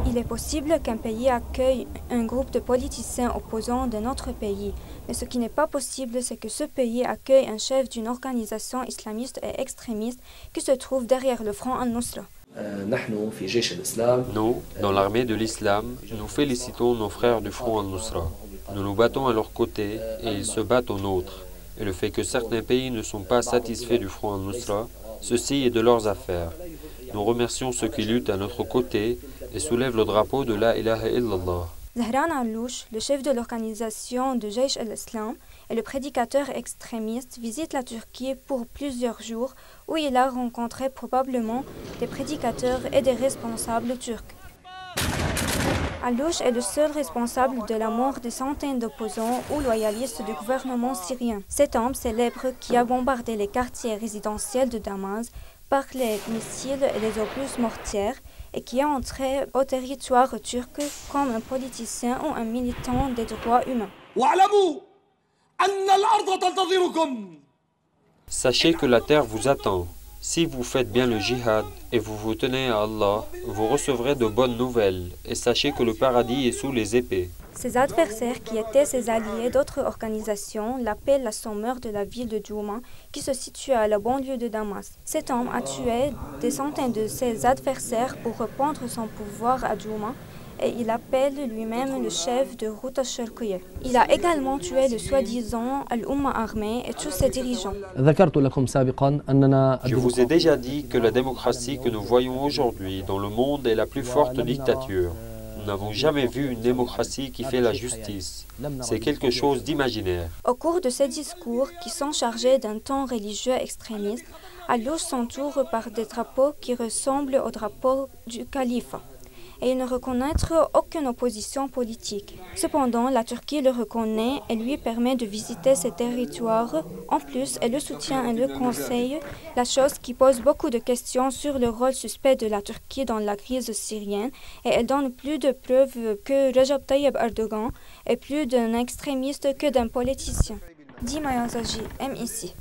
Il est possible qu'un pays accueille un groupe de politiciens opposants d'un autre pays, mais ce qui n'est pas possible, c'est que ce pays accueille un chef d'une organisation islamiste et extrémiste qui se trouve derrière le front al-Nusra. Nous, dans l'armée de l'islam, nous félicitons nos frères du front al-Nusra. Nous nous battons à leur côté et ils se battent aux nôtres. Et le fait que certains pays ne sont pas satisfaits du front al-Nusra, ceci est de leurs affaires. Nous remercions ceux qui luttent à notre côté et soulèvent le drapeau de la ilaha illallah. Zahran al-Louch, le chef de l'organisation de Jaish al-Islam et le prédicateur extrémiste, visite la Turquie pour plusieurs jours où il a rencontré probablement des prédicateurs et des responsables turcs. Al-Louch est le seul responsable de la mort des centaines d'opposants ou loyalistes du gouvernement syrien. Cet homme célèbre qui a bombardé les quartiers résidentiels de Damas par les missiles et les obus mortières et qui est entré au territoire turc comme un politicien ou un militant des droits humains. Sachez que la terre vous attend. Si vous faites bien le djihad et vous vous tenez à Allah, vous recevrez de bonnes nouvelles et sachez que le paradis est sous les épées. Ses adversaires, qui étaient ses alliés d'autres organisations, l'appellent la sommeur de la ville de Douma, qui se situe à la banlieue de Damas. Cet homme a tué des centaines de ses adversaires pour reprendre son pouvoir à Douma, et il appelle lui-même le chef de Ghouta al-Sharqiyya. Il a également tué le soi-disant Al-Umma armée et tous ses dirigeants. Je vous ai déjà dit que la démocratie que nous voyons aujourd'hui dans le monde est la plus forte dictature. Nous n'avons jamais vu une démocratie qui fait la justice. C'est quelque chose d'imaginaire. Au cours de ces discours, qui sont chargés d'un ton religieux extrémiste, Al-Louch s'entoure par des drapeaux qui ressemblent aux drapeaux du calife. Et il ne reconnaît aucune opposition politique. Cependant, la Turquie le reconnaît et lui permet de visiter ses territoires. En plus, elle le soutient et le conseille, la chose qui pose beaucoup de questions sur le rôle suspect de la Turquie dans la crise syrienne, et elle donne plus de preuves que Recep Tayyip Erdogan est plus d'un extrémiste que d'un politicien. Dima Yazaji, MIC.